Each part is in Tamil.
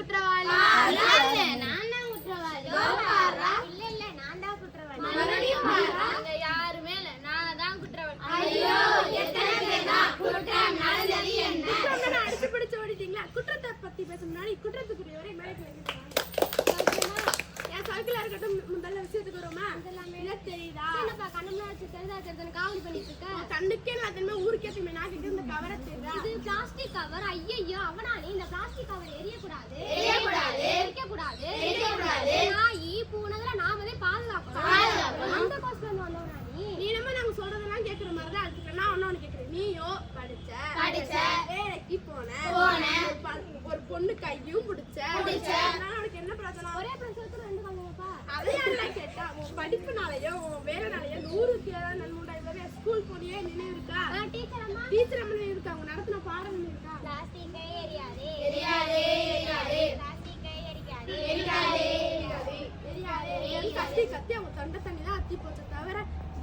குற்றவாளி. நான் தான் குற்றவாளி. இல்ல நான் தான் குற்றவாளி. அங்க யாரு மேல நான் தான் குற்றவாளி. ஐயோ எத்தனை பேரா குற்றம் நடந்தது என்ன? குற்றம்னா அடிச்சு பிடிச்சு ஓடிட்டீங்களா? குற்றத்தை பத்தி பேச முன்னாடி குற்றத்துக்குரியவரை மேலே என் சைக்கிளா இருக்கட்டும். முதல்ல விஷயத்துக்கு வருமா? என்ன தெரியுதா? கண்ணம்லாம் வச்சு தெரிஞ்சா காவலி பண்ணிட்டு இருக்க. கண்ணுக்கே நான் திரும்ப ஊருக்கே திரும்ப நான் கிட்ட இந்த கவரை தெரியுதா? இது பிளாஸ்டிக் கவர். ஐயோ அவனாலே இந்த பிளாஸ்டிக் கவர் எரியக்கூடாது. நாய் பூனதுல நாமளே பாதுகாக்கணும். அந்த கோர்ஸ்ல வந்தவனா நீ நம்ம நாங்க சொல்றதெல்லாம் கேக்குற மாதிரி தான் இருக்கு. நான் ஒண்ணு கேக்குறேன். நீயோ படிச்ச வேலைக்கு போன ஒரு பொண்ணு கையும் பிடிச்ச உனக்கு என்ன பிரச்சனை? ஒரே பிரச்சனை ரெண்டு பண்ணுங்கப்பா. அதையெல்லாம் கேட்டா உன் படிப்புனாலயோ உன் வேலைனாலயோ 100க்கு ஏதாவது நன்முண்டாய் ஸ்கூல் போனியே நினைவு இருக்கா? டீச்சர் அம்மா இருக்கா? அவங்க நடத்தின பாடம் இருக்கா? பிளாஸ்டிக்கை எரியாதே. கத்தி அவங்க தொண்டை தண்ணி தான் அத்தி போச்ச தவிர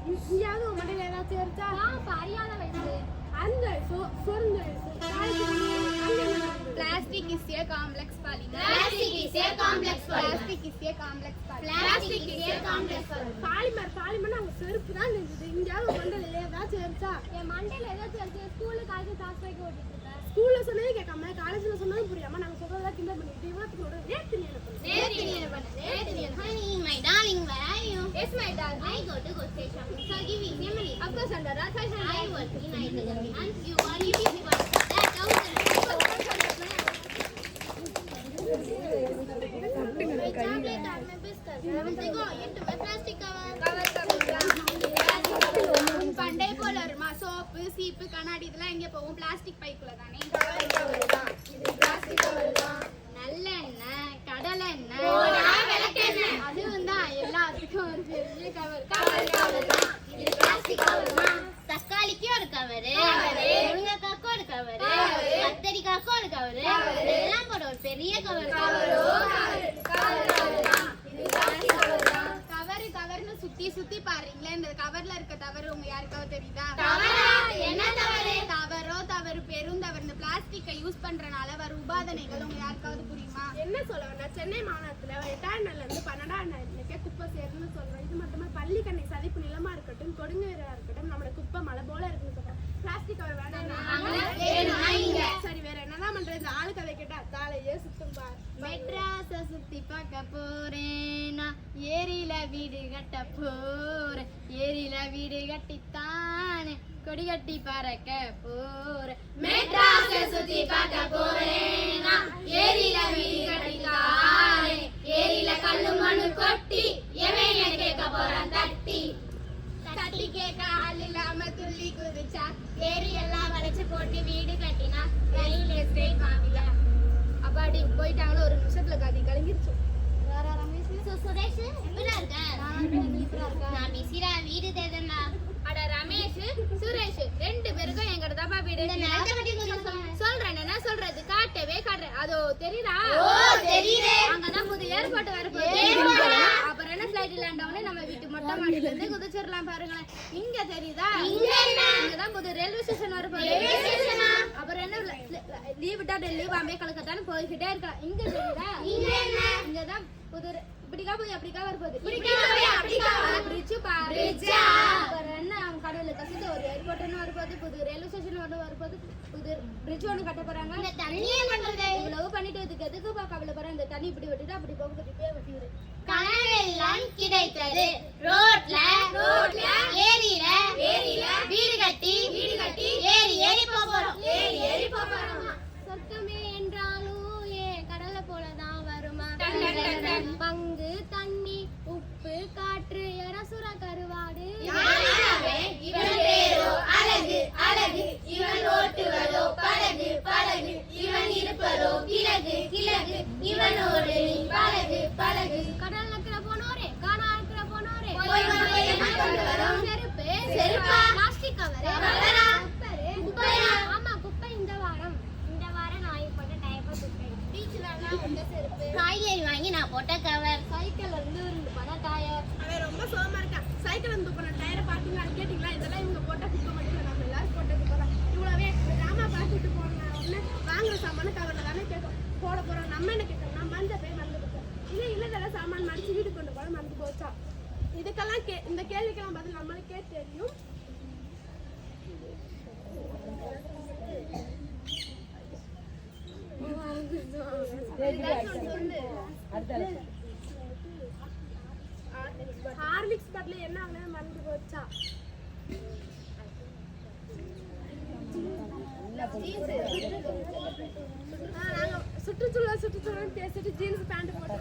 இங்கேயாவது உன் மண்டையில ஏதாச்சும் இருக்கா? அறியாத வயசு அந்த சொந்த வயசு Plastic is a complex polymer. Polymer அவங்க செருப்பு தான் இருந்தது. இங்கேயாவது மண்டையில ஏதாச்சும் இருக்கா? என் மண்டையில ஏதாச்சும் இருக்கு. ஸ்கூலுக்கு காலேஜ் கிளாஸ் போய் ஓட்டிட்டு இருக்கேன். ஸ்கூல்ல சொன்னதே கேட்காம காலேஜ்ல சொன்னதும் புரியாம நாங்க சொல்றதெல்லாம் கிண்டல் பண்ணிட்டு இவ்வளவுக்கு நேத்து நீ என்ன பண்ண? Honey, my darling, where are you? Yes, my darling. I go to grocery shopping. So give me money. Of course, under that I work in IT company. And you are eating for that 1,000. My chocolate or my biscuits. They go into my plastic cover. பண்டை போல வருமா? சோப்பு சீப்பு கண்ணாடி இதெல்லாம் எங்க போகும்? பிளாஸ்டிக் பைக்குள்ள தானே. நல்லெண்ணெய் கடலெண்ணெய் அதுவும் தான் எல்லாத்துக்கும் ஒரு பெரிய கவர். தக்காளிக்கு ஒரு கவரு, முருங்கைக்காக்கு ஒரு கவரு, கத்தரிக்காக்கு ஒரு கவரு, எல்லாம் போட ஒரு பெரிய கவர். கவர்னு சுத்தி பாருங்களேன். இந்த கவர்ல இருக்க தவறு உங்க யாருக்காவது தெரியுதா? என்ன தவறு? தவறு பெரும் தவறு. இந்த பிளாஸ்டிக்கை யூஸ் பண்றனால வர உபாதனைகள் உங்க யாருக்காவது புரியுமா? என்ன சொல்ல நான் சென்னை மாநகரத்துல 8ஆம் நாள்ல இருந்து 12ஆம் நாள் குப்பை சேருன்னு சொல்றோம். இது மட்டுமே பள்ளிக்கண்ணை சதிப்பு நிலமா இருக்கட்டும், கொடுங்கரா இருக்கட்டும், நம்மளோட குப்பை மலை போல இருக்குன்னு சொல்றோம். பிளாஸ்டிக் கவர் வேண்டாம். சரி வேற என்னதான் பண்றது? இந்த ஆளு கதை கேட்டா தாலையே சுத்தம் பார். மெட்ராஸ சுத்தி பார்க்க போறேன், ஏரியில வீடு கட்ட போறேன், ஏரியில வீடு கட்டித்தானே கொடி கட்டி பறக்க போறேன். மெட்ராஸ சுத்தி பார்க்க போறேன், ஏரியில வீடு கட்டித்தானே, ஏரியில கல்லு மண்ணு கொட்டி எவன் கேட்க போறான் தட்டி கேட்க ஆள் இல்லாம துள்ளி குதிச்சா, ஏரி எல்லாம் வளைச்சு போட்டு வீடு கட்டினா, ரயில் எஸ்டேட் மாமியா அப்பாடி போயிட்டாங்களோ. ஒரு நிமிஷத்துல கதி கலங்கிருச்சு. சுரேஷ் எப்படிடா இருக்க? நான் மிசிரா வீடு தேடனா. அட ரமேஷ் சுரேஷ் 2 பேருக்கும் எங்கட தாப்பா வீடு. சொல்றேன் என்ன சொல்றது? காட்டுறேன். அதோ தெரியுதா? அங்கதான் புது ஏர்போர்ட் வரப்போகுது. அப்புறம் என்ன ஃளைட் லேண்ட் ஆகணும் நம்ம வீட்டு மொட்டை மாடியில இருந்து குதிச்சிடலாம் பாருங்களேன். இங்க தெரியுதா? இங்கதான் புது ரயில்வே ஸ்டேஷன் வரப்போகுது. அப்புறம் என்ன லீவ் விட்டா டெல்லி பாம்பே கலக்கத்தான்னு போய்கிட்டே இருக்கலாம். இங்க தெரியுதா? இங்கதான் புது இப்படிக்கா போய் அப்படிக்கா வரப்போகுது. பிரிட்ஜ் பாரு. அப்புறம் என்ன கடவுளை கசிட்டு ஒரு ஏர்போர்ட் ஒன்று வரப்போகுது, புது ரயில்வே ஸ்டேஷன் ஒன்று வரப்போகுது, புது பிரிட்ஜ் ஒன்று கட்ட போறாங்க. இவ்வளவு பண்ணிட்டு எதுக்கு கவலை போறேன்? இந்த தண்ணி இப்படி விட்டுட்டு அப்படி போகுது வெட்டிடு. கனவெல்லாம் கிடைத்தது. ரோட்ல ஏரியில வீடு கட்டி ஏறி போறோம். சொர்க்கமே என்றாலும் கடலை போலதான் வருமா? பங்கு தண்ணி உப்பு காற்று எரசுர கருவாடு. இவன் பேரோ அழகு, இவன் ஓட்டுவதோ படகு, இவன் இருப்பதோ கிழகு, இவனோடு நீ பழகு. கடல் நக்கிற போனோரே, காணா இருக்கிற போனோரே, செருப்பா, பிளாஸ்டிக் கவர், குப்பையா? ஆமா குப்பை. இந்த வாரம் நான் போட்ட டயப்பா குப்பை. பீச்ல உங்க செருப்பு, காய்கறி வாங்கி நான் போட்ட கவர், சைக்கிள்ல இருந்து 2 பட டயர். அவன் ரொம்ப சோமா இருக்கான். சைக்கிள் வந்து போன டயரை பாத்தீங்களா? கேட்டீங்களா? இதெல்லாம் இவங்க போட்ட குப்பை மட்டும் நம்ம எல்லாரும் போட்டது போல. இவ்வளவே ராமா பாத்துட்டு போன உடனே வாங்குற சாமான கவர்ல தானே போட போறோம். நம்ம என்ன கேட்கணும்? போச்சா? இதுக்கெல்லாம் இந்த கேள்விக்கெல்லாம் பதில் நம்மளுக்கே தெரியும். ஹார்லிக்ஸ் பாட்டில என்ன ஆகுது மறந்து போச்சா? நாங்க சுற்றுச்சூழல் பேசிட்டு ஜீன்ஸ் பேண்ட் போட்டு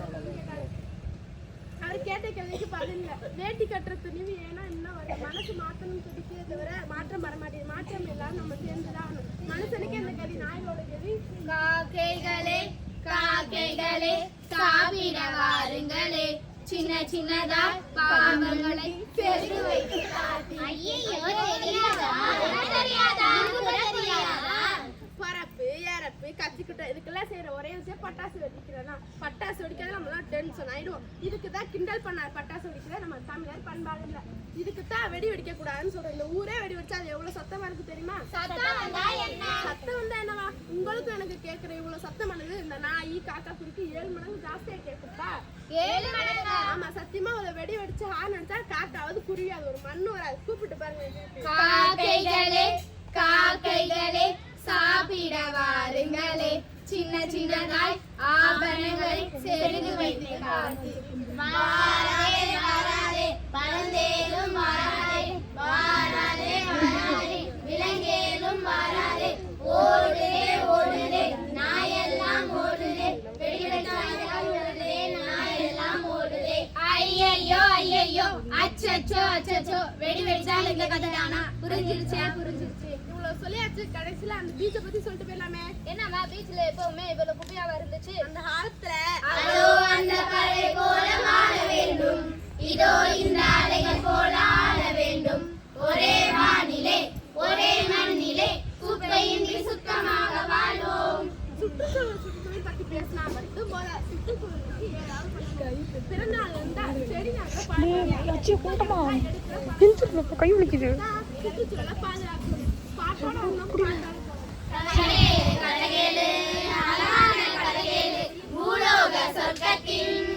அவர் கேட்ட கேள்விக்கு பதில் இல்லை. வேட்டி கட்டுற துணிவு ஏன்னா இன்னும் மனசு மாற்றணும் துடிக்கிறத தவிர மாற்றம் வர மாட்டேங்குது. மாற்றம் எல்லாம் நம்ம சேர்ந்துதான் மனுஷனுக்கு இந்த கேள்வி நாயோட கேள்வி. காக்கைகளே காக்கைகளே சாப்பிட வாருங்களே சின்ன சின்னதா பாவங்களை பெருகு வைத்து பரப்பு ஏறப்பு கத்திக்கிட்ட இதுக்கெல்லாம் செய்யற ஒரே விஷயம் பட்டாசு வெடிக்கிறதா. பட்டாசு வெடிக்கிறது நம்மளாம் டென்ஷன் ஆயிடுவோம். இதுக்குதான் கிண்டல் பண்ண பட்டாசு வெடிக்கிறத நம்ம தமிழர் பண்பாடு இல்லை. இதுக்குத்தான் வெடி வெடிக்க கூடாதுன்னு சொல்றேன். இந்த ஊரே வெடி வச்சா அது எவ்வளவு சத்தமா இருக்கு தெரியுமா? சத்தம் வந்தா என்னவா? உங்களுக்கு எனக்கு கேட்கிற இவ்வளவு சத்தம் பண்ணுது இந்த நாய் காக்கா குறுக்கு 7 மடங்கு ஜாஸ்தியா கேட்குப்பா. 7 மடங்கா? ஆமா சத்தியமா ஒரு வெடி வெடிச்சு ஹார்ன் அடிச்சா காக்காவது குருவியாது ஒரு மண்ணு வராது. கூப்பிட்டு பாருங்க. காக்கைகளே காக்கைகளே சாப்பிட வாருங்களே சின்ன சின்னதாய் ஆபரணங்களை செருகு வைத்து காத்து வாராதே வாராதே பறந்தேலும் வாராதே வாராதே வாராதே விலங்கேலும் வாராதே ஓடுதே ஓடுதே நாயெல்லாம் ஓடுதே வெடிவெடிச்சாலே நாயெல்லாம் ஓடுதே ஐயையோ ஐயையோ அச்சச்சோ அச்சச்சோ வெடி வெடிச்சால் இந்த கதை தானா? புரிஞ்சிருச்சே புரிஞ்சிருச்சு. இவ்வளவு சொல்லியாச்சு. கடைசியில அந்த பீச்சை பத்தி சொல்லிட்டு போயிடலாமே. என்னவா பீச்ல எப்பவுமே இவ்வளவு குப்பையாவா இருந்துச்சு? அந்த காலத்துல அதோ அந்த கரை போல வாழ வேண்டும் இதோ இந்த அலைகள் போல ஆட வேண்டும் ஒரே வானிலே ஒரே மண்ணிலே குப்பையின்றி சுத்தமாக வாழ்வோம். சுற்றுச்சூழல் பத்தி பேசினா மட்டும் போல சுற்றுச்சூழலுக்கு ஏதாவது பண்ணுங்க. பிறநாள் வந்தா செடி நாங்க கை வலிக்குது. சுற்றுச்சூழலை பாதுகாக்கணும். பாட்டோட இன்னும் கடகேலு கடகேலு அழகான கடகேலு பூலோக சொர்க்கத்தின்